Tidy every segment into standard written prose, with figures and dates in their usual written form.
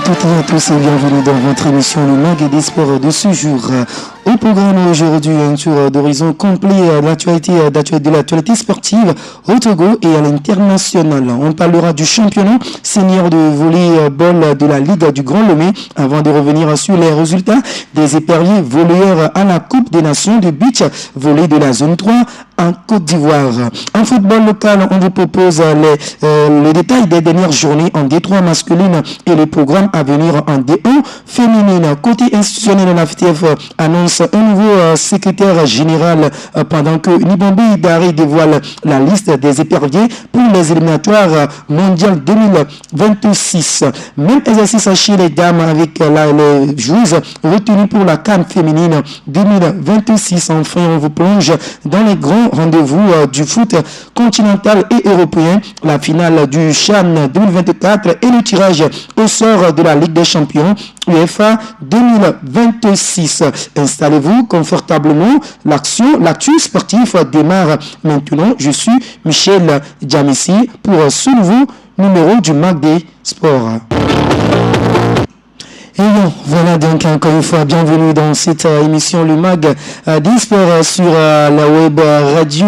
toutes et à tous et bienvenue dans votre émission Le Mag des Sports de ce jour. Au programme aujourd'hui, un tour d'horizon complet de l'actualité sportive au Togo et à l'international. On parlera du championnat senior de volleyball de la Ligue du Grand Lomé avant de revenir sur les résultats des éperviers volleyeurs à la Coupe des Nations de beach volley de la zone 3 en Côte d'Ivoire. En football local, on vous propose les détails des dernières journées en D3 masculine et le programme à venir en D1 féminine. Côté institutionnel, la FTF annonce un nouveau secrétaire général pendant que Nibombe Idari dévoile la liste des éperviers pour les éliminatoires mondiales 2026. Même exercice chez les dames avec les joueuses retenues pour la CAN féminine 2026. Enfin, on vous plonge dans les grands rendez-vous du foot continental et européen, la finale du CHAN 2024 et le tirage au sort de la Ligue des Champions UEFA 2026. Installez-vous confortablement, l'actu sportif démarre maintenant. Je suis Michel Djamissi pour ce nouveau numéro du Mag des Sports. Et bon, voilà donc encore une fois, bienvenue dans cette émission Le Mag des Sports sur la web radio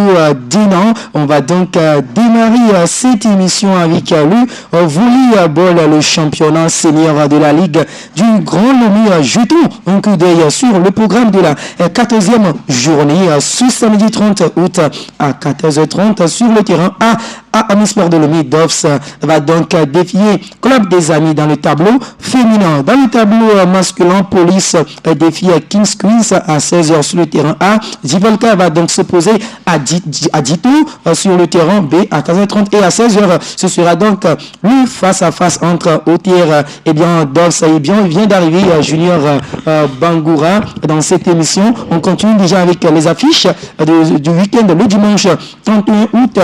d'Inan. On va donc démarrer cette émission avec le volleyball, le championnat senior de la Ligue du Grand Lomé. Jetons un coup d'œil sur le programme de la 14e journée ce samedi 30 août à 14h30 sur le terrain à Amisport de Lomé. Doves va donc défier Club des Amis dans le tableau féminin. Dans le tableau masculin, Police défie Kings Queens à 16h sur le terrain A. Jivolka va donc s'opposer à Dito sur le terrain B à 15h30 et à 16h. Ce sera donc le face-à-face entre OTR et bien Doves et bien il vient d'arriver Junior Bangoura dans cette émission. On continue déjà avec les affiches du week-end le dimanche 31 août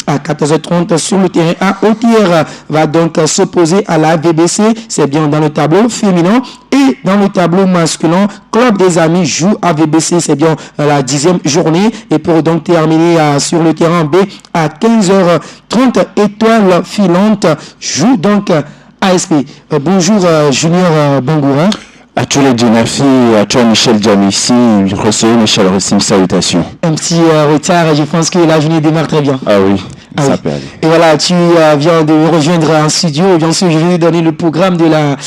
à 14h30 sur le terrain A. OTR va donc s'opposer à la VBC, c'est bien dans le tableau féminin. Et dans le tableau masculin, Club des Amis joue à VBC, c'est bien la 10e journée. Et pour donc terminer sur le terrain B à 15h30, Étoile Filante joue donc ASP. Bonjour Junior Bangoura. À tous les deux, merci. À toi, Michel Djamissi. Recevez Michel Rossim, salutations. Un petit retard, je pense que la journée démarre très bien. Ah oui. Ça peut aller. Et voilà, tu viens de me rejoindre en studio. Bien sûr, je vais donner le programme de la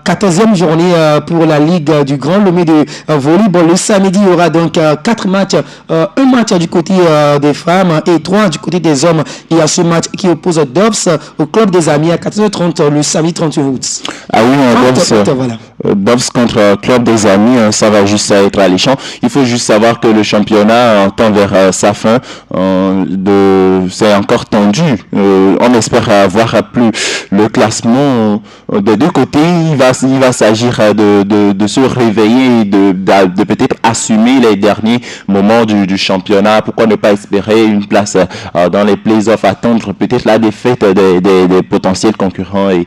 14e journée pour la Ligue du Grand Lomé de volleyball. Le samedi, il y aura donc 4 matchs. Un match du côté des femmes et 3 du côté des hommes. Il y a ce match qui oppose Doves au Club des Amis à 14h30 le samedi 31 août. Ah oui, Doves contre Club des Amis, ça va juste être alléchant. Il faut juste savoir que le championnat tend vers sa fin. C'est encore tendu. On espère avoir plus le classement des deux côtés. Il va s'agir de se réveiller et de peut-être assumer les derniers moments du championnat. Pourquoi ne pas espérer une place dans les playoffs, attendre peut-être la défaite des potentiels concurrents et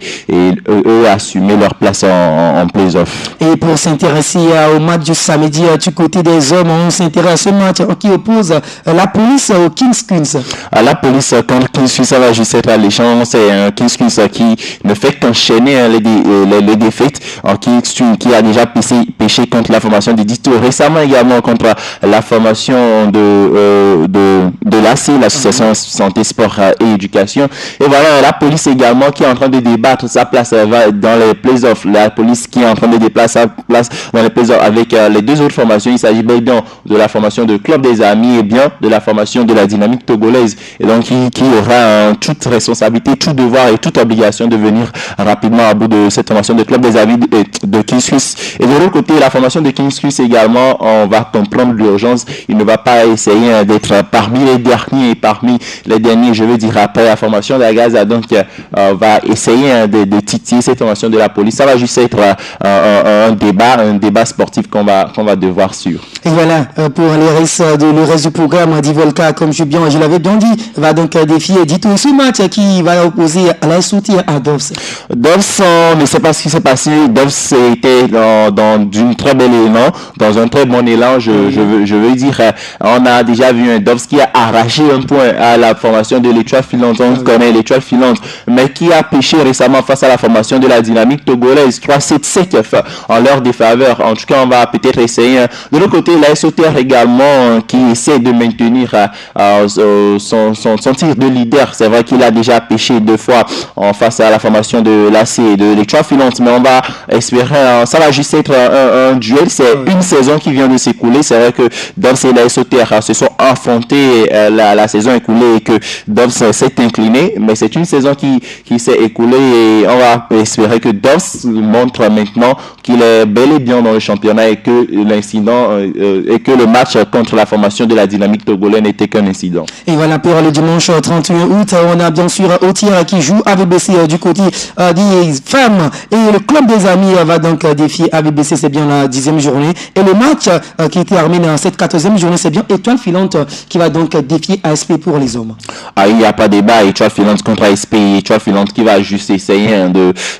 eux assumer leur place en playoffs. Et pour s'intéresser au match du samedi du côté des hommes, on s'intéresse à ce match qui oppose la Police au Kings Queens. La Police contre Kings Queens, ça va juste être alléchant. C'est un Kings Queens qui ne fait qu'enchaîner les défaites. Kings Queens qui a déjà péché contre la formation de Dito, récemment également contre la formation de l'AC, l'association Santé, Sport et Éducation. Et voilà, la Police également qui est en train de débattre sa place dans les playoffs. La Police qui est en train de déplacer sa place dans les playoffs avec les deux autres formations. Il s'agit bien de la formation de Club des Amis et bien de la formation de la Dynamique togolaise. Et donc qui aura toute responsabilité, tout devoir et toute obligation de venir rapidement à bout de cette formation de Club des Amis de Kings Queens. Et de l'autre côté, la formation de Kings Queens également, on va comprendre l'urgence. Il ne va pas essayer d'être parmi les derniers, je veux dire après la formation d'Agaza, donc va essayer de titiller cette formation de la Police. Ça va juste être un débat sportif qu'on va devoir suivre. Et voilà, pour le reste du programme, Divolka, comme je l'avais bien dit, va donc défier Dito ce match qui va opposer à la soutien à Doves. Doves, on ne sait pas ce qui s'est passé. Doves était dans une très belle élan, dans un très bon élan. Je veux dire, on a déjà vu un Doves qui a arraché un point à la formation de l'Étoile filante. On connaît l'Étoile filante, mais qui a pêché récemment face à la formation de la Dynamique togolaise. 3-7-5 en leur défaveur. En tout cas, on va peut-être essayer. De l'autre côté, la SOTR également, qui essaie de maintenir son tir de leader. C'est vrai qu'il a déjà pêché 2 fois en face à la formation de l'AC et de l'Étoile filante, mais on va espérer, ça va juste être un duel. C'est une saison qui vient de s'écouler. C'est vrai que Doves et la SOTR se sont affrontés la saison écoulée et que Doves s'est incliné, mais c'est une saison qui s'est écoulée et on va espérer que Doves montre maintenant qu'il est bel et bien dans le championnat et que l'incident et que le match contre la formation de la Dynamique togolaise n'était qu'un incident. Et voilà, pour le dimanche 31 août, on a bien sûr Otira qui joue AVBC du côté des femmes et le club des amis va donc défier AVBC, c'est bien la 10e journée, et le match qui termine en cette 14e journée, c'est bien Étoile filante qui va donc défier ASP pour les hommes. Il n'y a pas de débat, Étoile filante contre ASP, Étoile filante qui va juste essayer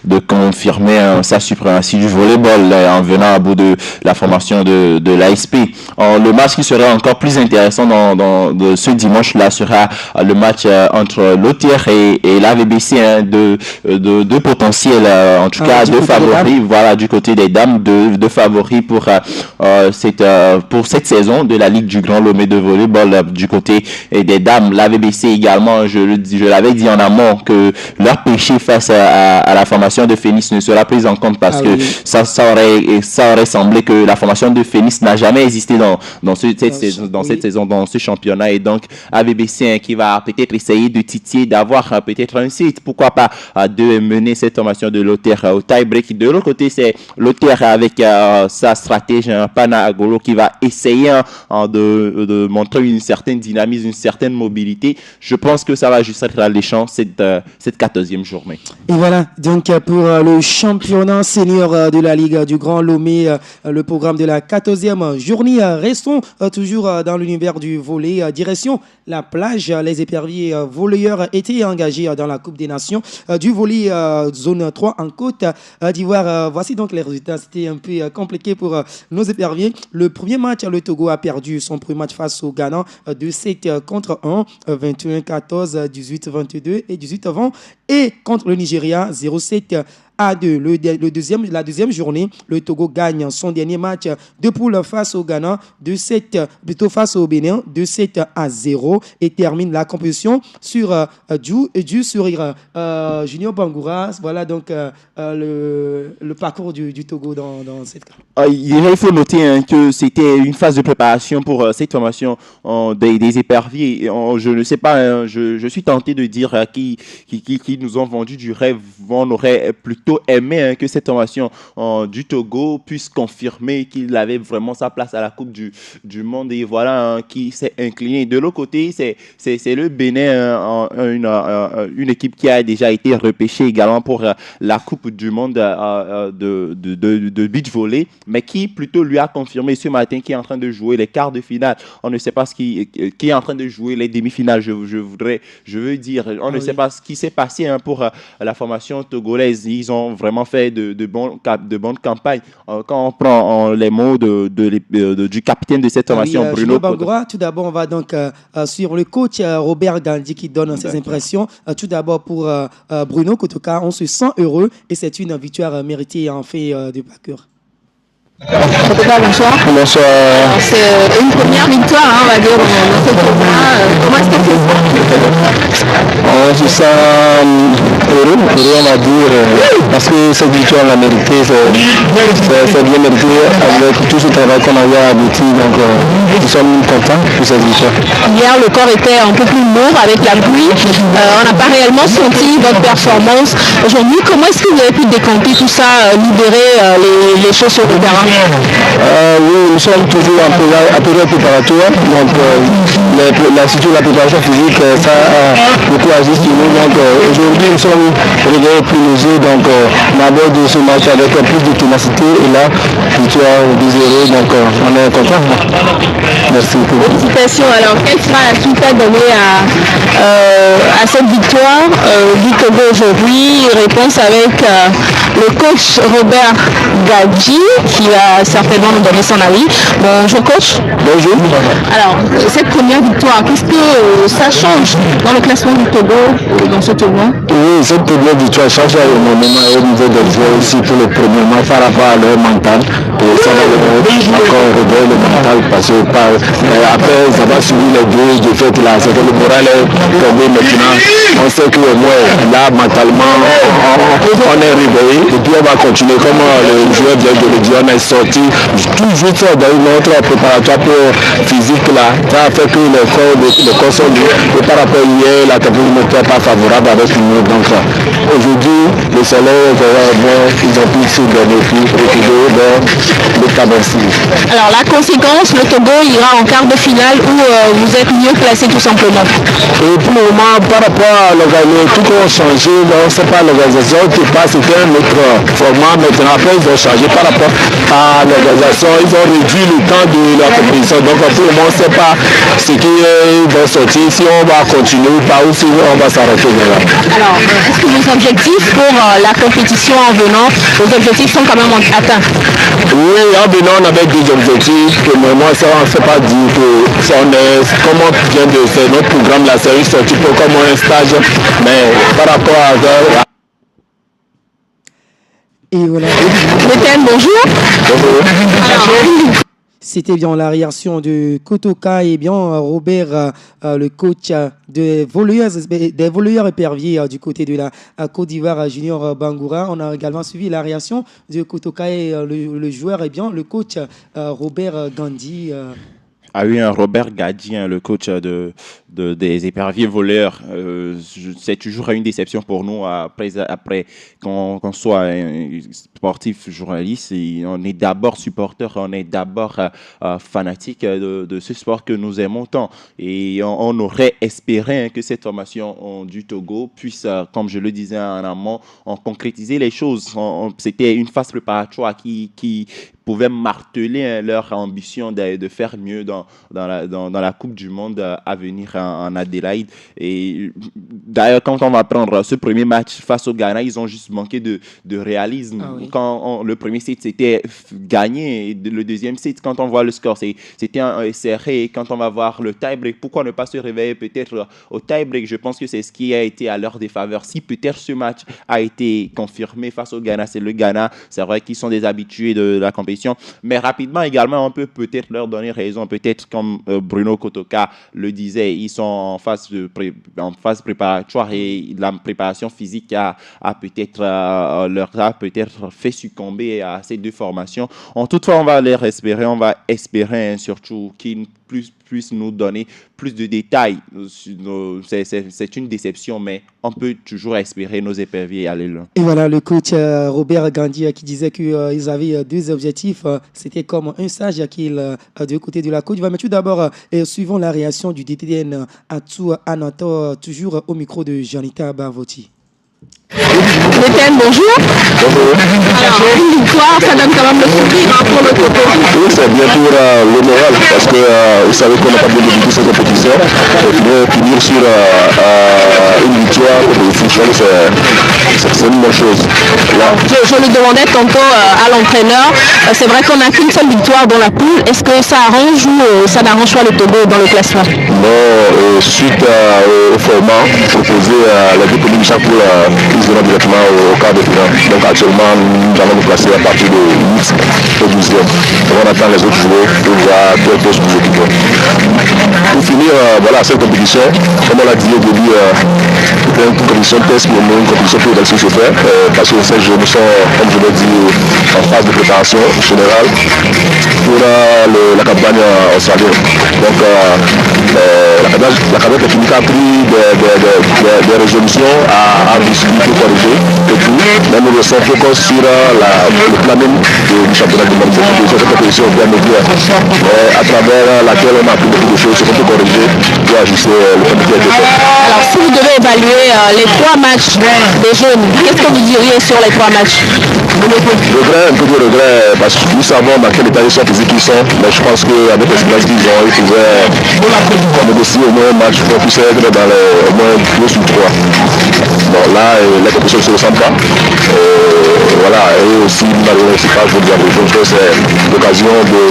de confirmer sa suprématie du volleyball en venant à bout de la formation de l'ASP. Le match qui sera encore plus intéressant de ce dimanche-là sera le match entre l'OTR et l'AVBC, deux potentiels, en tout cas deux favoris, voilà, du côté des dames, deux favoris pour cette saison de la Ligue du Grand Lomé de volleyball du côté des dames. L'AVBC également, je l'avais dit en amont que leur péché face à la formation de Phoenix ne sera pris en compte parce que ça aurait semblé que la formation de Phoenix n'a jamais existé dans cette saison, dans ce championnat, et donc AVBC qui va peut-être essayer de titiller, d'avoir peut-être un site, pourquoi pas de mener cette formation de l'OTR au tie-break. De l'autre côté, c'est l'OTR avec sa stratège Pana Agolo qui va essayer de montrer une certaine dynamisme, une certaine mobilité. Je pense que ça va juste être alléchant cette 14e journée. Et voilà, donc pour le championnat senior de la Ligue du Grand Lomé, le programme de la 14e journée. Restons toujours dans l'univers du volley. Direction la plage, les éperviers volleyeurs étaient engagés dans la Coupe des Nations du volley zone 3 en Côte d'Ivoire. Voici donc les résultats. C'était un peu compliqué pour nos éperviers. Le premier match, le Togo a perdu son premier match face au Ghana 2-7 contre 1, 21-14, 18-22 et 18-20. Et contre le Nigeria, 0-7 à 2. La deuxième journée, le Togo gagne son dernier match de poule face au Ghana, 2-7, plutôt face au Bénin, 2-7 à 0 et termine la compétition sur du sourire. Junior Bangoura, voilà donc le parcours du Togo dans cette cas. Il faut noter que c'était une phase de préparation pour cette formation des éperviers. Je ne sais pas, je suis tenté de dire qui nous ont vendu du rêve. On aurait plutôt aimé que cette formation du Togo puisse confirmer qu'il avait vraiment sa place à la Coupe du Monde, et voilà qui s'est incliné. De l'autre côté, c'est le Bénin, une équipe qui a déjà été repêchée également pour la Coupe du Monde de beach volley, mais qui plutôt lui a confirmé ce matin qu'il est en train de jouer les quarts de finale. On ne sait pas qui est en train de jouer les demi-finales. Je veux dire, on ne sait pas ce qui s'est passé pour la formation togolaise. Ils ont vraiment fait de bonnes campagnes. Quand on prend les mots du capitaine de cette formation, Bruno Bangoura, tout d'abord, on va donc suivre le coach Robert Gandhi qui donne ses impressions. Tout d'abord, pour Bruno Kotoka, on se sent heureux et c'est une victoire méritée en fait de parcours. Bonsoir. Bonsoir. C'est une première victoire, on va dire, dans ce tournoi. Comment est-ce que c'est? On se sent heureux, on va dire, parce que cette victoire, on l'a mérité, c'est bien mérité avec tout ce travail qu'on avait abouti. Donc, nous sommes contents pour cette victoire. Hier, le corps était un peu plus lourd avec la pluie. On n'a pas réellement senti votre performance. Aujourd'hui, comment est-ce que vous avez pu décompter tout ça, libérer les choses sur le terrain? Oui, nous sommes toujours en période préparatoire. Donc, la préparation physique, ça a beaucoup agi sur nous. Donc, aujourd'hui, nous sommes réveillés plus légers. Donc, on aborde ce match avec plus de ténacité et là, victoire 2-0, donc on est content. Merci. Félicitations. Alors, quelle sera la suite à donner à cette victoire du Togo aujourd'hui? Réponse avec le coach Robert Gadji qui va certainement nous donner son avis. Bonjour coach. Bonjour. Alors, cette première victoire, qu'est-ce que ça change dans le classement du Togo dans ce tournoi? Oui, cette première victoire change énormément au niveau des joueurs aussi pour le premier match par rapport à leur mental. Et ça va encore réveiller le mental parce que après ça va suivre les deux défaites là, c'est que le moral est tombé maintenant. On sait que moins là mentalement on est réveillé et puis on va continuer comme le joueur vient de le dire, on est sorti toujours dans notre préparatoire pour physique là, ça a fait que le corps sont durs et par rapport à hier la température n'était pas favorable avec nous, donc aujourd'hui le soleil est bon, ils ont pu se donner plus retrouver dans le Cameroun. Alors la conséquence, le Togo ira en quart de finale où vous êtes mieux placé tout simplement. Et pour le moment, par rapport à l'organisation, tout a changé, on ne sait pas l'organisation qui passe, c'était un autre format, maintenant après ils ont changé par rapport à l'organisation, ils ont réduit le temps de la compétition, donc pour le moment on ne sait pas ce qui va sortir, si on va continuer ou pas, ou si on va s'arrêter là. Alors, est-ce que vos objectifs pour la compétition en venant, vos objectifs sont quand même atteints? Oui, en venant on avait des objectifs, que moi ça on ne sait pas dire que on est, comme on vient de faire notre programme là, c'est une sortie pour comme un stage, mais par rapport à ça. Et voilà. Bonjour. Bonjour. C'était bien la réaction de Kotoka et bien Robert, le coach des volleyeurs éperviers du côté de la Côte d'Ivoire Junior Bangoura. On a également suivi la réaction de Kotoka et le joueur et bien le coach Robert Gandhi. Ah oui, Robert Gadji, le coach des éperviers voleurs. C'est toujours une déception pour nous après qu'on soit un sportif journaliste. Et on est d'abord supporter, on est d'abord fanatique de ce sport que nous aimons tant. Et on aurait espéré que cette formation du Togo puisse, comme je le disais en amont, concrétiser les choses. C'était une phase préparatoire qui pouvaient marteler leur ambition de faire mieux dans la Coupe du Monde à venir en Adélaïde. Et d'ailleurs, quand on va prendre ce premier match face au Ghana, ils ont juste manqué de réalisme. Ah oui. Quand le premier set c'était gagné, et le deuxième set, quand on voit le score, c'était serré. Et quand on va voir le tie-break, pourquoi ne pas se réveiller peut-être au tie-break? Je pense que c'est ce qui a été à leur défaveur. Si peut-être ce match a été confirmé face au Ghana, c'est le Ghana. C'est vrai qu'ils sont des habitués de la compétition. Mais rapidement également, on peut peut-être leur donner raison. Peut-être comme Bruno Kotoka le disait, ils sont en phase préparatoire et la préparation physique leur a peut-être fait succomber à ces deux formations. En toutefois, on va espérer surtout qu'ils puissent nous donner plus de détails. C'est une déception, mais on peut toujours espérer nos éperviers aller loin. Et voilà, le coach Robert Gandhi qui disait qu'ils avaient deux objectifs. C'était comme un stage du côté de la Côte d'Ivoire. Mais tout d'abord, suivons la réaction du DTN Atou Anato, toujours au micro de Janita Bavoti. Bonjour. Alors, une victoire, ça donne quand même le sourire pour le Togo. Oui, c'est bien pour le moral, parce que vous savez qu'on n'a pas bien débuté cette compétition. Et finir sur une victoire, c'est une bonne chose. Là. Je le demandais tantôt à l'entraîneur, c'est vrai qu'on n'a qu'une seule victoire dans la poule. Est-ce que ça arrange ou ça n'arrange pas le Togo dans le classement? Non, suite au format proposé à la deux communes chaque poule, ils iront directement au quart de finale. Donc actuellement, nous allons nous placer à partir de 8 au 12e. On attend les autres joueurs pour voir quel poste nous occupons. Pour finir, voilà, cette compétition, comme on l'a dit au début, c'est une compétition test, mais une compétition pour essayer de se faire, parce que ces jeux sont, comme je l'ai dit, en phase de préparation générale pour la campagne australienne. Donc, la cadette technique a pris des résolutions à discuter, corriger et tout. Mais nous restons focus sur le planning du championnat du monde. C'est cette compétition bien médiocre à travers laquelle on a appris beaucoup de choses, ce qu'on peut corriger pour ajuster le comité de fait. Alors, si vous devez évaluer les 3 matchs des jeunes, qu'est-ce que vous diriez sur les 3 matchs? Un peu de regret, parce que nous savons dans quel état physique ils sont, mais je pense qu'avec l'expérience qu'ils ont, ils pouvaient négocier au moins un match pour puisse être dans au moins 2 ou 3. Bon, là, la compétition ne se ressemble pas. Voilà, et aussi, malheureusement, je veux dire, c'est l'occasion de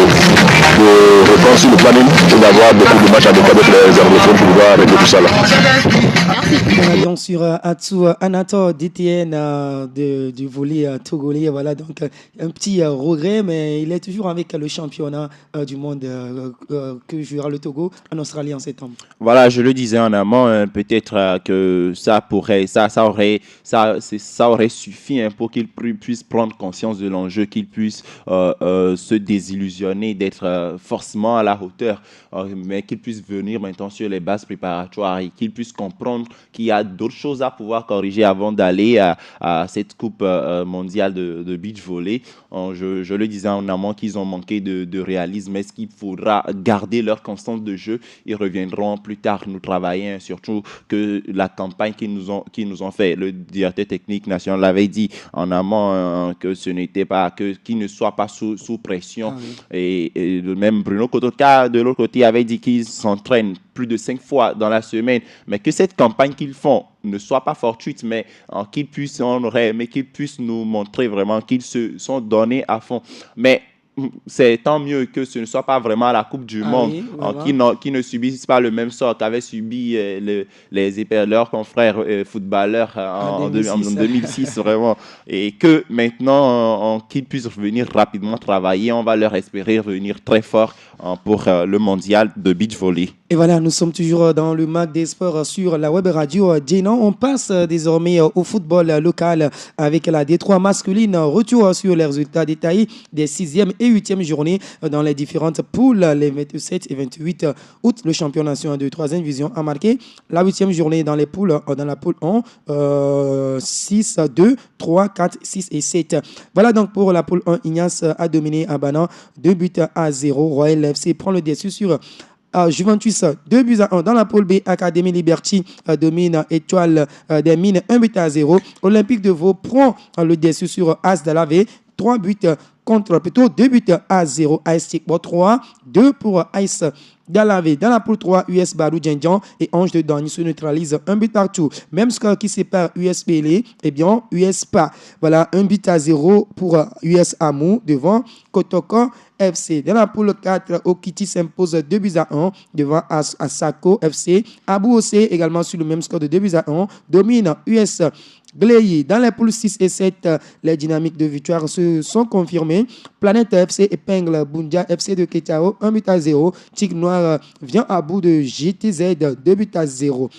reprendre sur le planning et d'avoir beaucoup de matchs adéquats avec les arbitres pour pouvoir régler tout ça là. Bien sûr, Atsu Anator DTN du volley togolais. Voilà, donc un petit regret, mais il est toujours avec le championnat du monde que jouera le Togo en Australie en septembre. Voilà, je le disais en amont, peut-être que ça aurait suffi pour qu'il puisse prendre conscience de l'enjeu, qu'il puisse se désillusionner d'être forcément à la hauteur, mais qu'il puisse venir maintenant sur les bases préparatoires et qu'il puisse comprendre qu'il y a d'autres choses à pouvoir corriger avant d'aller à cette coupe mondiale de beach volley. Je le disais en amont qu'ils ont manqué de réalisme. Est-ce qu'il faudra garder leur constance de jeu? Ils reviendront plus tard nous travailler, surtout que la campagne qu'ils nous ont fait, le directeur technique national l'avait dit en amont que ce n'était pas, qu'ils ne soient pas sous pression. Et même Bruno Kotoka de l'autre côté avait dit qu'ils s'entraînent plus de 5 fois dans la semaine, mais que cette campagne qu'ils font ne soit pas fortuite, mais qu'ils puissent nous montrer vraiment qu'ils se sont donnés à fond. Mais c'est tant mieux que ce ne soit pas vraiment la Coupe du Monde, qui ne subissent pas le même sort qu'avaient subi leurs confrères footballeurs en 2006 vraiment, et que maintenant qu'ils puissent revenir rapidement travailler. On va leur espérer revenir très fort pour le mondial de beach volley. Et voilà, nous sommes toujours dans le MAC des sports sur la web radio Djenan. On passe désormais au football local avec la D3 masculine. Retour sur les résultats détaillés des 6e et 8e journées dans les différentes poules. Les 27 et 28 août, le champion national de 3e division a marqué la 8e journée dans les poules, dans la poule 1, 6, 2, 3, 4, 6 et 7. Voilà donc pour la poule 1, Ignace a dominé Abana 2-0. Royal FC prend le dessus sur Juventus 2-1. Dans la poule B, Académie Liberty domine Étoile des Mines 1-0. Olympique de Vaud prend le dessus sur As de la V 2-0. AS Tikbo 3-2 pour As Dalavé. Dans la poule 3, US Barou Djendjan et Ange de Dany se neutralisent 1 but partout. Même score qui sépare US Pelé, eh bien US PA. Voilà, 1-0 pour US Amou devant Kotoko FC. Dans la poule 4, Okiti s'impose 2-1 devant Asako FC. Abou Ossé également sur le même score de 2-1 domine US Gléy. Dans les poules 6 et 7, les dynamiques de victoire se sont confirmées. Planète FC épingle Bundia FC de Ketao 1-0. Tigre Noir vient à bout de GTZ 2-0.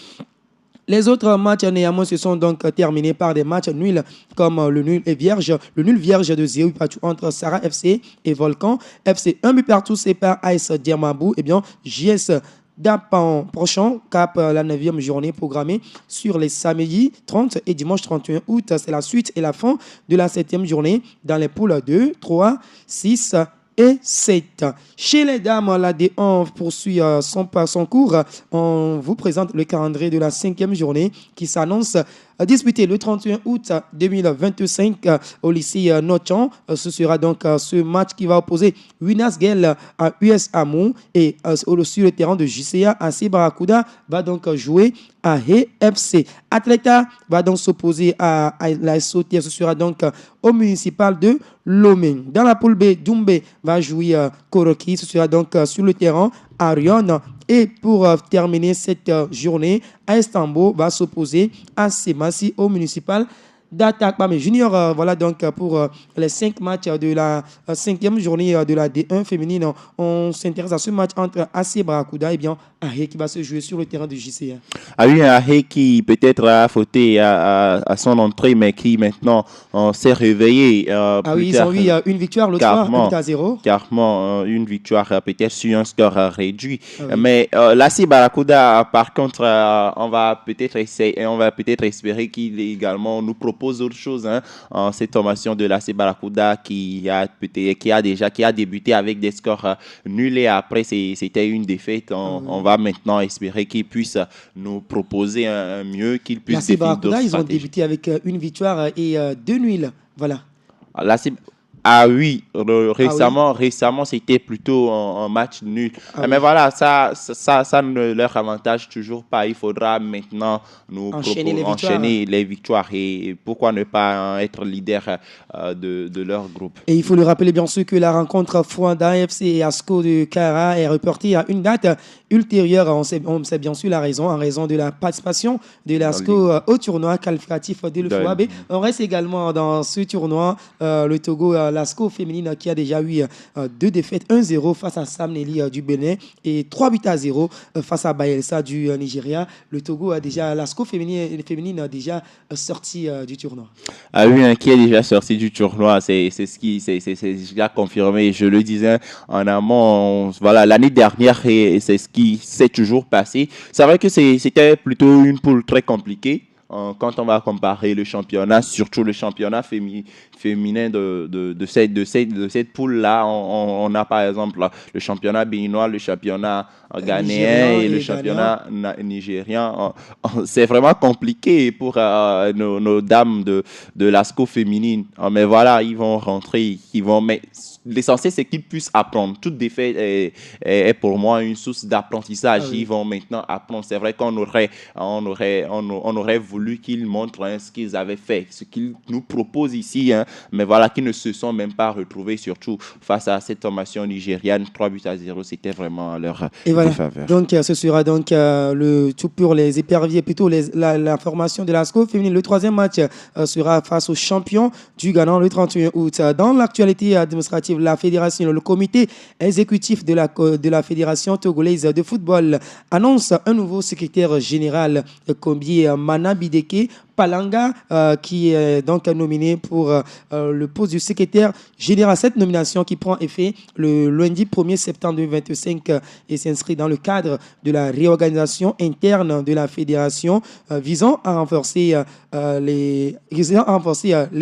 Les autres matchs néanmoins se sont donc terminés par des matchs nuls comme le nul vierge de 0 partout entre Sarah FC et Volcan FC. 1 but partout sépare AS Diamabou et bien JS Dapan prochain cap la 9e journée programmée sur les samedis 30 et dimanche 31 août. C'est la suite et la fin de la 7e journée dans les poules 2, 3, 6 et 7. Chez les dames, la D1 poursuit son cours. On vous présente le calendrier de la 5e journée qui s'annonce disputé le 31 août 2025 au lycée Nochan. Ce sera donc ce match qui va opposer Winners Gale à US Amou et sur le terrain de JCA AC Barracuda va donc jouer à FC. Atleta va donc s'opposer à la SOT. Ce sera donc au municipal de Lomé. Dans la poule B, Doumbé va jouer Koroki. Ce sera donc sur le terrain à Rion. Et pour terminer cette journée, AS Tambo va s'opposer à Semassi au municipal d'attaque. Mais Junior, voilà donc pour les 5 matchs de la 5e journée de la D1 féminine. On s'intéresse à ce match entre AC Barracuda et bien Ahé qui va se jouer sur le terrain du JCA. Ah oui, Ahé qui peut-être a fauté à son entrée, mais qui maintenant s'est réveillé. Oui, ils ont eu une victoire l'autre soir, 1-0. Carrément, une victoire peut-être sur un score réduit. Oui. Mais l'AC Barracuda, par contre, on va peut-être espérer qu'il également nous propose autre chose en cette formation de l'AC Barracuda qui a débuté avec des scores nuls et après c'était une défaite. On va maintenant espérer qu'il puisse nous proposer un mieux, qu'il puisse définir d'autres stratégies. Ils ont débuté avec une victoire et 2 nuls. Voilà. Récemment, c'était plutôt un match nul. Mais voilà, ça ne leur avantage toujours pas. Il faudra maintenant nous enchaîner les victoires et pourquoi ne pas être leader de leur groupe. Et il faut le rappeler bien sûr que la rencontre Fouanda FC et Asco de Cara est reportée à une date ultérieure. On sait bien sûr la raison, en raison de la participation de l'Asco au tournoi qualificatif de l'UFOAB. On reste également dans ce tournoi, le Togo, l'Asco féminine qui a déjà eu 2 défaites, 1-0 face à Sam Nelly du Bénin et 3-0 face à Bayelsa du Nigeria. Le Togo a déjà, l'Asco féminine a déjà sorti du tournoi. Ah oui, qui est déjà sorti du tournoi, c'est déjà confirmé. Je le disais en amont, voilà, l'année dernière, et c'est ce qui s'est toujours passé. C'est vrai que c'était plutôt une poule très compliquée. Quand on va comparer le championnat, surtout le championnat féminin de cette poule-là, on a par exemple le championnat béninois, le championnat ghanéen et le championnat nigérien. C'est vraiment compliqué pour nos dames de l'ASCO féminine. Mais voilà, ils vont rentrer, mais l'essentiel, c'est qu'ils puissent apprendre. Toute défaite est pour moi une source d'apprentissage. Ils vont maintenant apprendre. C'est vrai qu'on aurait voulu qu'ils montrent ce qu'ils avaient fait, ce qu'ils nous proposent ici, mais voilà, qu'ils ne se sont même pas retrouvés, surtout face à cette formation nigériane. 3-0, c'était vraiment à leur défaveur. Donc, ce sera donc le tout pour les éperviers, plutôt la formation de l'ASCO féminine. Le 3e match sera face aux champions du Ghana le 31 août. Dans l'actualité administrative, la fédération, le comité exécutif de la fédération togolaise de football annonce un nouveau secrétaire général, Kombi Manabideke Palanga, qui est donc nominé pour le poste du secrétaire général. Cette nomination qui prend effet le lundi 1er septembre 2025 et s'inscrit dans le cadre de la réorganisation interne de la fédération visant à renforcer les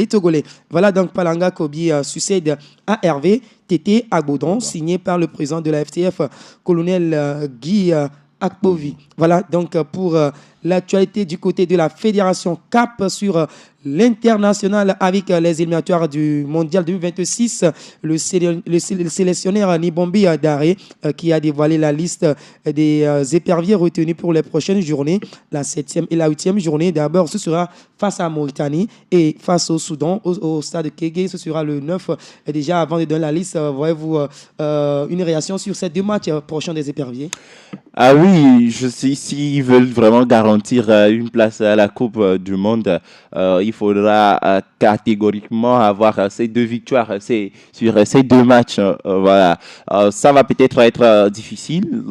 Togolais. Voilà donc Palanga Kobi succède à Hervé Tété Agbodon, signé par le président de la FTF, colonel Guy Akpovi. Voilà donc pour l'actualité du côté de la fédération. Cap sur l'international avec les éliminatoires du mondial 2026. Le sélectionneur Nibombi Daré qui a dévoilé la liste des éperviers retenus pour les prochaines journées, la 7e et la 8e journée. D'abord, ce sera face à Mauritanie et face au Soudan, au stade Kégué. Ce sera le 9. Et déjà, avant de donner la liste, voyez-vous une réaction sur ces 2 matchs prochains des éperviers? Ah oui, s'ils veulent vraiment garantir une place à la Coupe du Monde, il faudra catégoriquement avoir ces 2 victoires sur ces 2 matchs. Voilà, ça va peut-être être difficile.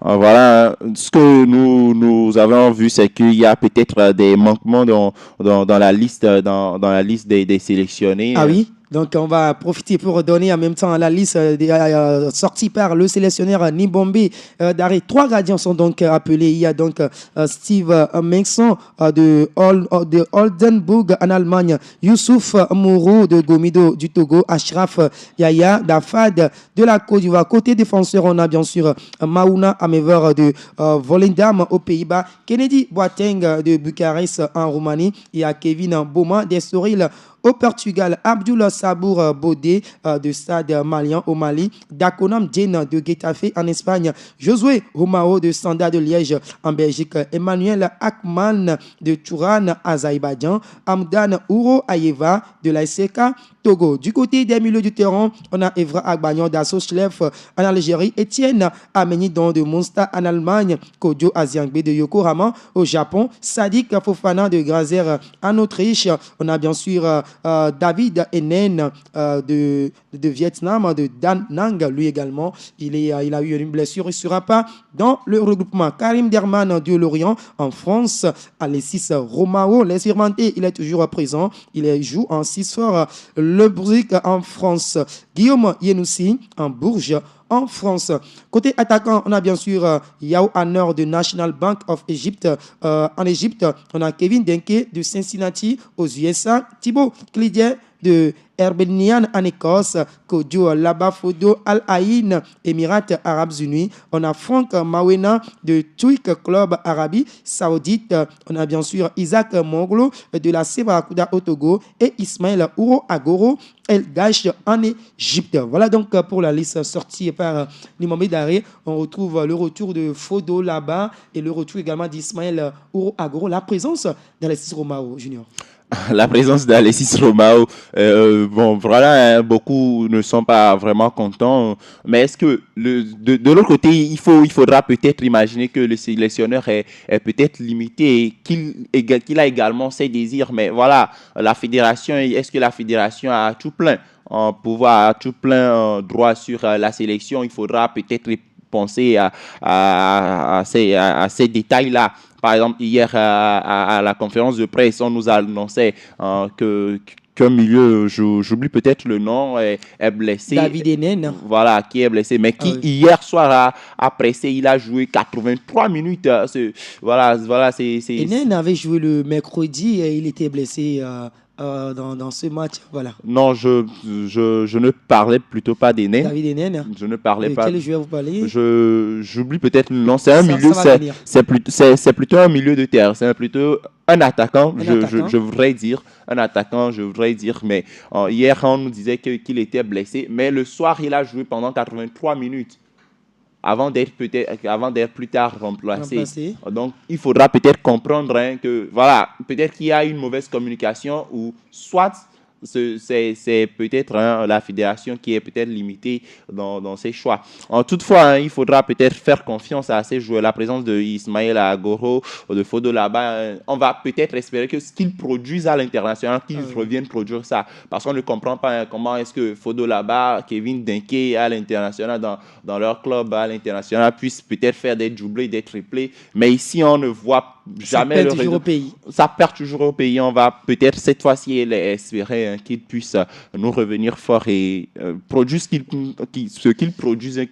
Voilà, ce que nous avons vu, c'est qu'il y a peut-être des manquements dans la liste des sélectionnés. Ah oui. Donc, on va profiter pour donner en même temps la liste sortie par le sélectionneur Nibombe Daré. 3 gardiens sont donc appelés. Il y a donc Steve Mengson de Oldenburg en Allemagne, Youssouf Mourou de Gomido du Togo, Ashraf Yaya d'Afad de la Côte d'Ivoire. Côté défenseur, on a bien sûr Maouna Amever de Volendam aux Pays-Bas, Kennedy Boateng de Bucarest en Roumanie. Il y a Kevin Boma d'Estoril Au Portugal, Abdul Sabour Bodé de Stade Malien au Mali, Dakonam Djen de Getafe en Espagne, Josué Romao de Standard de Liège en Belgique, Emmanuel Akman de Touran, Azerbaïdjan, Amdan Ouro Ayeva de la SK Togo. Du côté des milieux du terrain, on a Evra Agbagnon d'Asso Schlef en Algérie, Etienne Amenidon de Monster en Allemagne, Kodjo Aziangbe de Yokohama au Japon, Sadik Fofana de Grazer en Autriche. On a bien sûr David Enen de Vietnam, de Dan Nang, lui également. Il a eu une blessure, il ne sera pas dans le regroupement. Karim Derman de Lorient en France, Alexis Romao, l'expérimenté, il est toujours présent. Il joue en 6 fort. Le Brunswick en France, Guillaume Yenoussi en Bourges en France. Côté attaquant, on a bien sûr Yao Anor de National Bank of Egypt en Égypte. On a Kevin Denke de Cincinnati aux USA, Thibaut Clédier de Herbenian en Écosse, Kodjo Labafodo Al Ain, Émirats Arabes Unis. On a Franck Mawena de Twik Club Arabie Saoudite. On a bien sûr Isaac Monglo de la Sebarakuda au Togo et Ismaël Ouro Agoro El Gash en Égypte. Voilà donc pour la liste sortie par l'imam Daré. On retrouve le retour de Fodo là-bas et le retour également d'Ismaël Ouro Agoro. La présence d'Alexis Romao Junior. La présence d'Alexis Romao, bon, voilà, hein, beaucoup ne sont pas vraiment contents. Mais est-ce que de l'autre côté, il faudra peut-être imaginer que le sélectionneur est peut-être limité et qu'il a également ses désirs. Mais voilà, la fédération, est-ce que la fédération a tout plein en pouvoir, a tout plein droit sur la sélection? Il faudra peut-être penser à ces détails-là. Par exemple, hier, à la conférence de presse, on nous a annoncé qu'un milieu, j'oublie peut-être le nom, est blessé. David Enen. Voilà, qui est blessé, mais qui hier soir a pressé, il a joué 83 minutes. Voilà, c'est... Enen avait joué le mercredi et il était blessé dans ce match. Voilà. Non, je ne parlais plutôt pas d'Enen. David Enen. Je ne parlais pas. De quel joueur vous parlez? J'oublie peut-être le nom. C'est un milieu, c'est plutôt un milieu de terre. C'est plutôt un attaquant, je voudrais dire. Un attaquant, je voudrais dire. Mais hier, on nous disait qu'il était blessé. Mais le soir, il a joué pendant 83 minutes. Avant d'être plus tard remplacé. Donc, il faudra peut-être comprendre que, voilà, peut-être qu'il y a une mauvaise communication ou soit c'est peut-être la fédération qui est peut-être limitée dans ses choix. Toutefois, il faudra peut-être faire confiance à ces joueurs. La présence de Ismaël Agoro, de Fodo là-bas, on va peut-être espérer que ce qu'ils produisent à l'international, qu'ils reviennent produire ça. Parce qu'on ne comprend pas comment est-ce que Fodo là-bas, Kevin Denke à l'international, dans leur club à l'international, puissent peut-être faire des doublés, des triplés. Mais ici, on ne voit jamais le résultat. Ça perd toujours au pays. On va peut-être cette fois-ci espérer qu'ils puissent nous revenir fort et produire ce qu'ils produisent et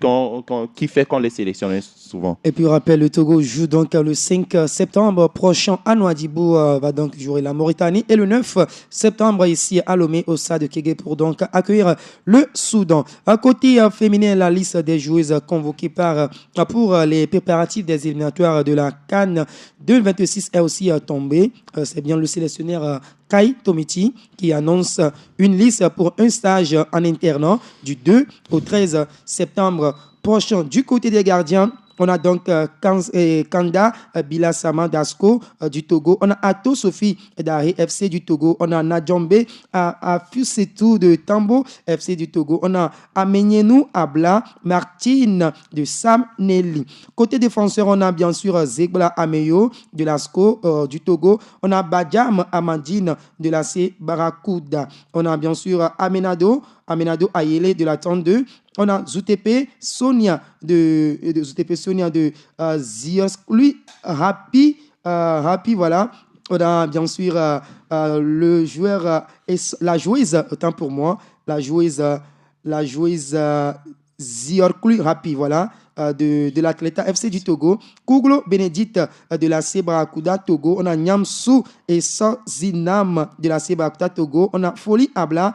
qui fait qu'on les sélectionne souvent. Et puis rappel, le Togo joue donc le 5 septembre prochain à Nouadhibou, va donc jouer la Mauritanie, et le 9 septembre ici à Lomé au stade de Kégué pour donc accueillir le Soudan. À côté féminin, la liste des joueuses convoquées pour les préparatifs des éliminatoires de la CAN 2026 est aussi tombée. C'est bien le sélectionneur Kai Tomiti qui annonce une liste pour un stage en internat du 2 au 13 septembre prochain. Du côté des gardiens, on a donc Kanda Bilasama Dasko du Togo. On a Ato Sophie Daré FC du Togo. On a Nadjombe Afusetou de Tambo FC du Togo. On a Amenyenou Abla Martine de Sam Nelly. Côté défenseur, on a bien sûr Zegla Ameyo de l'ASCO du Togo. On a Badjam Amandine de la C Barakouda. On a bien sûr Amenado Ayele de la 32. On a Zoutepe Sonia de Ziosklui Rapi, voilà. On a bien sûr le joueur et la joueuse, autant pour moi, la joueuse Ziorklu Rapi, voilà. de l'Athleta FC du Togo, Kouglo Bénédicte de la Sebrakuda Togo, on a Nyamsou et Sozinam de la Sebrakuda Togo, on a Foli Abla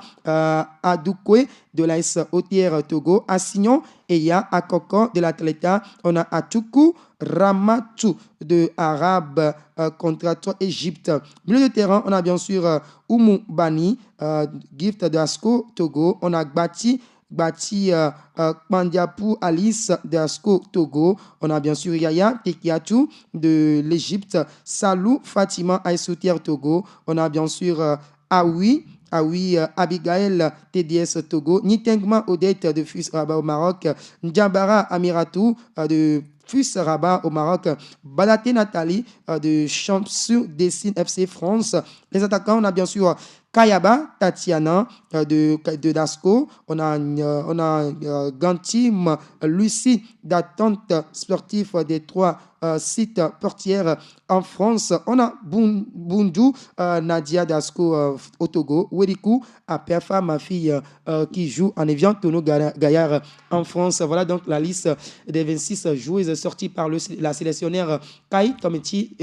Adoukwe de l'AS Otière Togo, Assignon et Ya Akoko de l'Athleta, on a Atuku Ramatou de Arabe contre Égypte. Milieu de terrain, on a bien sûr Oumou Bani, Gift de Asco Togo, on a Bati Mandiapou Alice de Asco Togo, on a bien sûr Yaya Tekiatou de l'Égypte, Salou Fatima Aïsoutière Togo, on a bien sûr Aoui Abigail TDS Togo, Nitengma Odette de FUS Rabat au Maroc, Ndjambara Amiratou de FUS Rabat au Maroc, Balaté Nathalie de Champsou Dessine FC France. Les attaquants, on a bien sûr Kayaba Tatiana de Dasco, on a Gantim Lucie d'attente sportif des 3 sites portières en France. On a Bundu Nadia Dasco au Togo, Wedikou Aperfa, ma fille qui joue en Evian Tono Gaillard en France. Voilà donc la liste des 26 joueuses sorties par la sélectionneur Kai Tometi.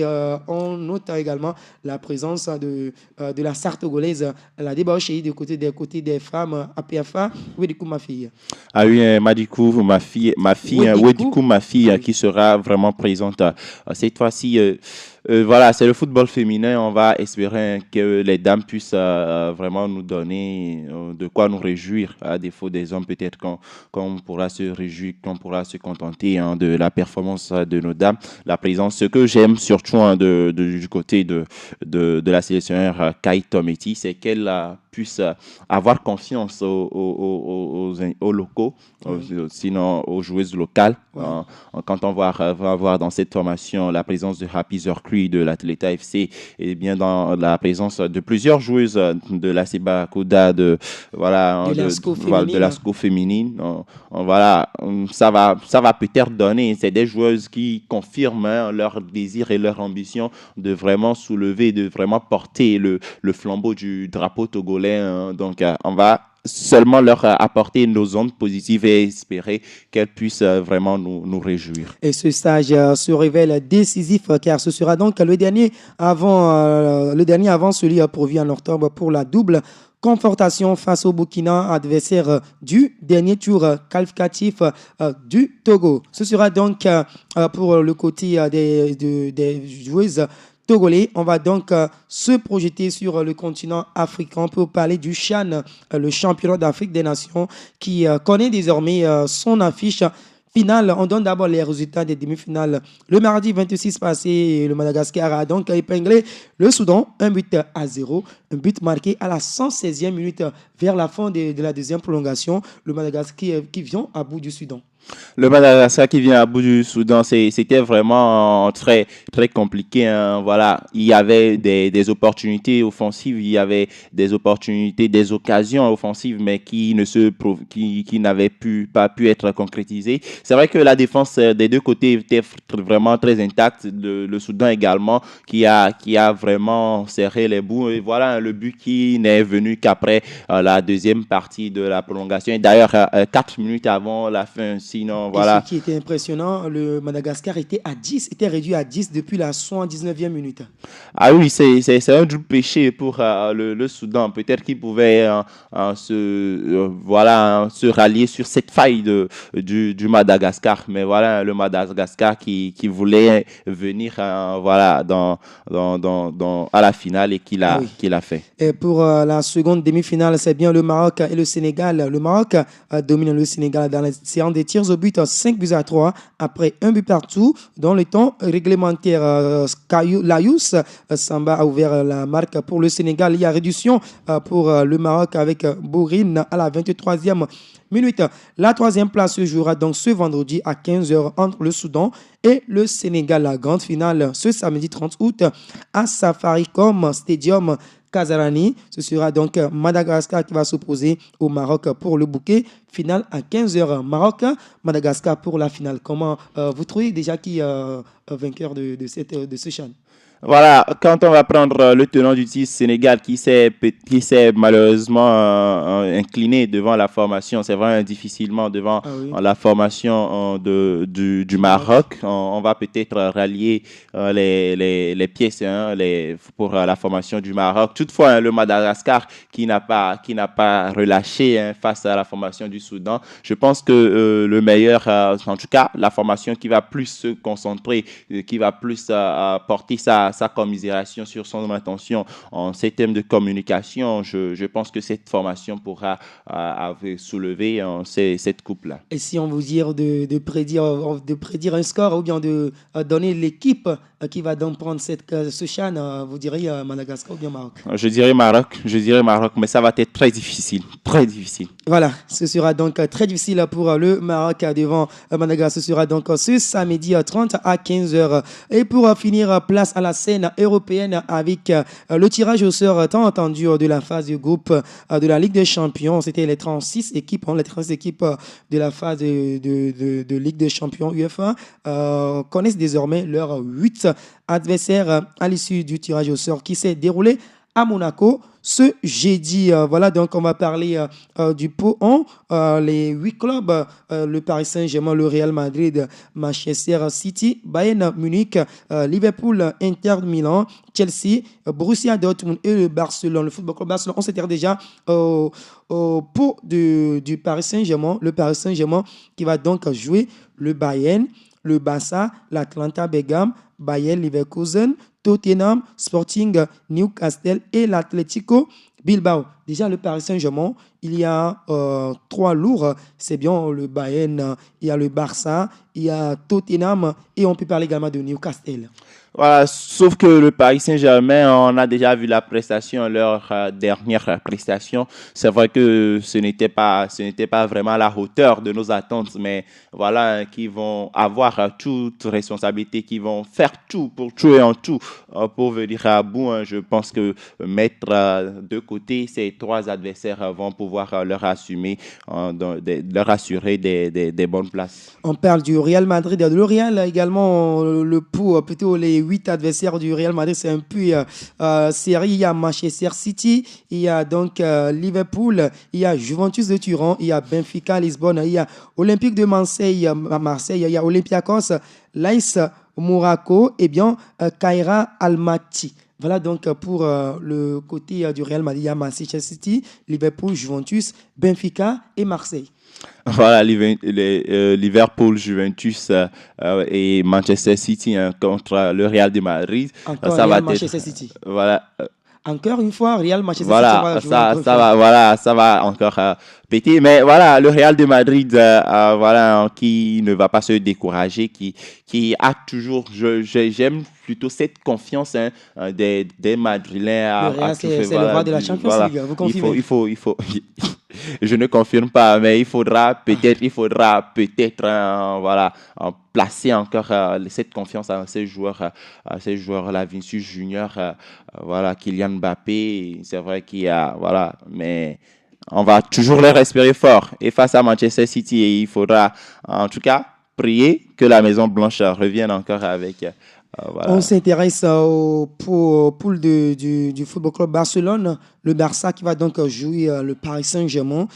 On note également la présence de la star togolaise, la débauche des côtés des femmes à PFA. Wedikou, ma fille. Ah oui, Madikou, ma fille, Wedikou, ma fille, qui sera vraiment présente cette fois-ci. Voilà, c'est le football féminin. On va espérer que les dames puissent vraiment nous donner de quoi nous réjouir. À défaut des hommes, peut-être qu'on pourra se réjouir, qu'on pourra se contenter de la performance de nos dames. La présence, ce que j'aime surtout du côté de la sélectionneur Kai Tometi, c'est qu'elle puisse avoir confiance aux locaux, sinon aux joueuses locales. Ouais. Quand on va avoir dans cette formation la présence de Happy Zerkui de l'Athleta FC et bien dans la présence de plusieurs joueuses de la Sebakuda de l'ASCO féminine. Voilà, ça va peut-être donner. C'est des joueuses qui confirment leur désir et leur ambition de vraiment soulever, de vraiment porter le flambeau du drapeau togolais. Donc, on va seulement leur apporter nos ondes positives et espérer qu'elles puissent vraiment nous réjouir. Et ce stage se révèle décisif car ce sera donc le dernier avant celui pourvu en octobre pour la double confrontation face au Burkina, adversaire du dernier tour qualificatif du Togo. Ce sera donc pour le côté des joueuses togolais. On va donc se projeter sur le continent africain pour parler du CHAN, le championnat d'Afrique des Nations, qui connaît désormais son affiche finale. On donne d'abord les résultats des demi-finales. Le mardi 26 passé, le Madagascar a donc épinglé le Soudan, 1-0, un but marqué à la 116e minute vers la fin de la deuxième prolongation. Le Madagascar qui vient à bout du Soudan. Le Madagascar qui vient à bout du Soudan, c'était vraiment très, très compliqué. Hein. Voilà, il y avait des opportunités offensives, il y avait des opportunités, des occasions offensives, mais qui n'avaient pas pu être concrétisées. C'est vrai que la défense des deux côtés était vraiment très intacte. Le Soudan également, qui a vraiment serré les bouts. Et voilà, le but qui n'est venu qu'après la deuxième partie de la prolongation. Et d'ailleurs, 4 minutes avant la fin. Sinon, voilà. Et ce qui était impressionnant, le Madagascar était réduit à 10 depuis la 79e minute. Ah oui, c'est un double péché pour le Soudan. Peut-être qu'il pouvait se rallier sur cette faille du Madagascar. Mais voilà, le Madagascar qui voulait venir à la finale et qui l'a fait. Et pour la seconde demi-finale, c'est bien le Maroc et le Sénégal. Le Maroc domine le Sénégal dans les séances des tirs au but 5-3 après un but partout. Dans le temps réglementaire, Layous Samba a ouvert la marque pour le Sénégal. Il y a réduction pour le Maroc avec Bourine à la 23e minute. La troisième place se jouera donc ce vendredi à 15h entre le Soudan et le Sénégal. La grande finale ce samedi 30 août à Safaricom Stadium Kasarani. Ce sera donc Madagascar qui va s'opposer au Maroc pour le bouquet final à 15h. Maroc-Madagascar pour la finale. Comment vous trouvez déjà qui est vainqueur de ce CHAN? Voilà, quand on va prendre le tenant du titre Sénégal qui s'est malheureusement incliné devant la formation, c'est vraiment difficilement devant Ah oui, la formation du Maroc. Maroc, on va peut-être rallier les pièces hein, pour la formation du Maroc. Toutefois, hein, le Madagascar qui n'a pas relâché hein, face à la formation du Soudan, je pense que le meilleur, en tout cas, la formation qui va plus se concentrer, qui va plus porter sa commisération sur son intention en ces thèmes de communication, je pense que cette formation pourra soulever cette coupe-là. Et si on vous dit de prédire un score ou bien de donner l'équipe qui va donc prendre ce CHAN, vous diriez Madagascar ou bien Maroc? Je dirais Maroc, mais ça va être très difficile, très difficile. Voilà, ce sera donc très difficile pour le Maroc devant Madagascar. Ce sera donc ce samedi 30 à 15 h. Et pour finir, place à la scène européenne avec le tirage au sort tant entendu de la phase du groupe de la Ligue des Champions. C'était les 36 équipes, les 36 équipes de la phase de Ligue des Champions UEFA connaissent désormais leurs 8 adversaires à l'issue du tirage au sort qui s'est déroulé à Monaco ce jeudi. Voilà, donc on va parler du pot 1, les 8 clubs, le Paris Saint-Germain, le Real Madrid, Manchester City, Bayern Munich, Liverpool, Inter Milan, Chelsea, Borussia Dortmund et le Barcelone, le Football Club Barcelone. On s'était déjà au pot du Paris Saint-Germain, le Paris Saint-Germain qui va donc jouer le Bayern, le Barça, l'Atlanta Bergame, Bayern Leverkusen, Tottenham, Sporting, Newcastle et l'Atlético Bilbao. Déjà, le Paris Saint-Germain, il y a 3 lourds. C'est bien le Bayern, il y a le Barça, il y a Tottenham et on peut parler également de Newcastle. Voilà, sauf que le Paris Saint-Germain, on a déjà vu la prestation, leur dernière prestation. C'est vrai que ce n'était pas vraiment à la hauteur de nos attentes, mais voilà, qui vont avoir toute responsabilité, qui vont faire tout pour tuer en tout, pour venir à bout. Hein. Je pense que mettre de côté ces 3 adversaires vont pouvoir leur assurer des bonnes places. On parle du Real Madrid, le Real également, plutôt les 8 adversaires du Real Madrid, c'est un peu série. Il y a Manchester City, il y a donc Liverpool, il y a Juventus de Turin, il y a Benfica Lisbonne, il y a Olympique de Marseille, il y a Olympiakos, l'AS Monaco et bien Kaira Almaty. Voilà donc pour le côté du Real Madrid, il y a Manchester City, Liverpool, Juventus, Benfica et Marseille. Voilà, Liverpool, Juventus et Manchester City hein, contre le Real de Madrid. Encore Ça va Real être, Manchester City. voilà, Encore une fois, Real Manchester City voilà, va jouer ça, entre ça va, voilà, ça va encore péter. Mais voilà, le Real de Madrid, voilà, qui ne va pas se décourager, qui a toujours, j'aime plutôt cette confiance hein, des Madrilènes le Real, tout faire. c'est le roi de la Champions Voilà, League, vous confirmez? il faut. Je ne confirme pas, mais il faudra peut-être, voilà, placer encore cette confiance à ces joueurs-là, Vinicius Junior, voilà, Kylian Mbappé. C'est vrai qu'il y a, voilà, mais on va toujours leur espérer fort. Et face à Manchester City, il faudra, en tout cas, prier que la Maison Blanche revienne encore avec. Voilà. On s'intéresse au pool du Football Club Barcelone, le Barça qui va donc jouer le Paris Saint-Germain,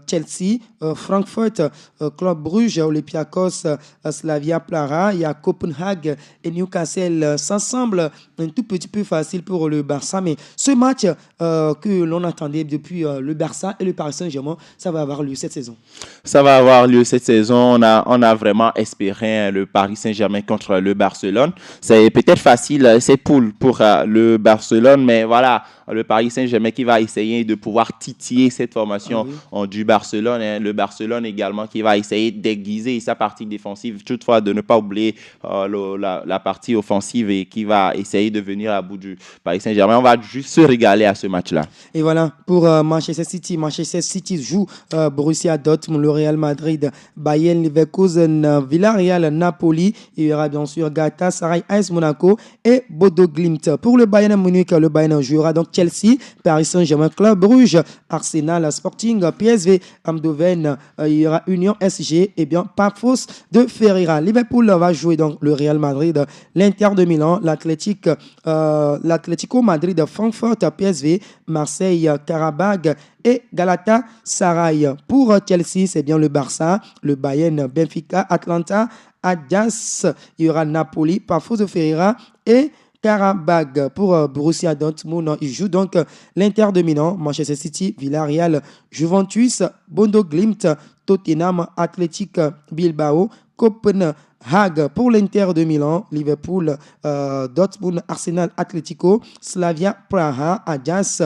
Chelsea, Francfort, Club Bruges, Olympiakos, Slavia Praha, il y a Copenhague et Newcastle. Ça semble un tout petit peu facile pour le Barça, mais ce match que l'on attendait depuis le Barça et le Paris Saint-Germain, ça va avoir lieu cette saison. Ça va avoir lieu cette saison. On a vraiment espéré hein, le Paris Saint-Germain contre le Barcelone. C'est peut-être facile, c'est pour le Barcelone, mais voilà, le Paris Saint-Germain qui va essayer de pouvoir titiller cette formation du Barcelone. Hein. Le Barcelone également qui va essayer d'aiguiser sa partie défensive, toutefois de ne pas oublier la partie offensive et qui va essayer de venir à bout du Paris Saint-Germain. On va juste se régaler à ce match-là. Et voilà, pour Manchester City joue Borussia Dortmund, le Real Madrid, Bayern Leverkusen, Villarreal, Napoli. Il y aura bien sûr Galatasaray Galatasaray, AS Monaco et Bodo Glimt. Pour le Bayern Munich, le Bayern jouera donc Chelsea, Paris Saint-Germain, Club Brugge, Arsenal, Sporting, PSV, Eindhoven, il y aura Union SG et bien Pafos de Ferreira. Liverpool va jouer donc le Real Madrid, l'Inter de Milan, l'Atlético Madrid, Francfort, PSV, Marseille, Karabag et Galatasaray. Pour Chelsea, c'est bien le Barça, le Bayern, Benfica, Atlanta, Ajax, il y aura Napoli, Pafos de Ferreira et Karabag. Pour Borussia Dortmund, il joue donc l'Inter de Milan, Manchester City, Villarreal, Juventus, Bodo Glimt, Tottenham, Athletic Bilbao, Copenhague. Pour l'Inter de Milan, Liverpool, Dortmund, Arsenal, Atlético, Slavia Praha, Ajax,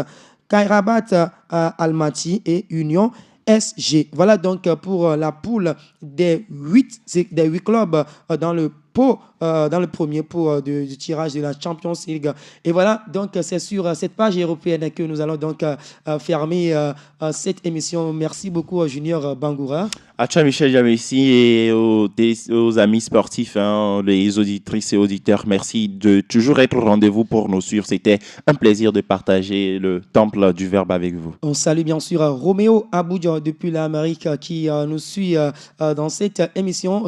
Kairat Almaty et Union SG. Voilà donc pour la poule des 8 clubs dans le dans le premier pot du tirage de la Champions League. Et voilà, donc c'est sur cette page européenne que nous allons donc fermer cette émission. Merci beaucoup Junior Bangoura. À toi Michel Jamessi et aux amis sportifs, les auditrices et auditeurs, merci de toujours être au rendez-vous pour nous suivre. C'était un plaisir de partager le temple du Verbe avec vous. On salue bien sûr Roméo Aboudja depuis l'Amérique qui nous suit dans cette émission.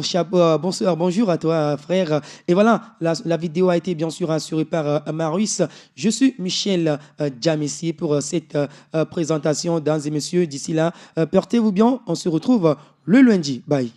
Bonsoir, bonjour à toi frère. Et voilà, la vidéo a été bien sûr assurée par Marius. Je suis Michel Jamessi pour cette présentation, dames et messieurs. D'ici là, portez-vous bien. On se retrouve le lundi. Bye.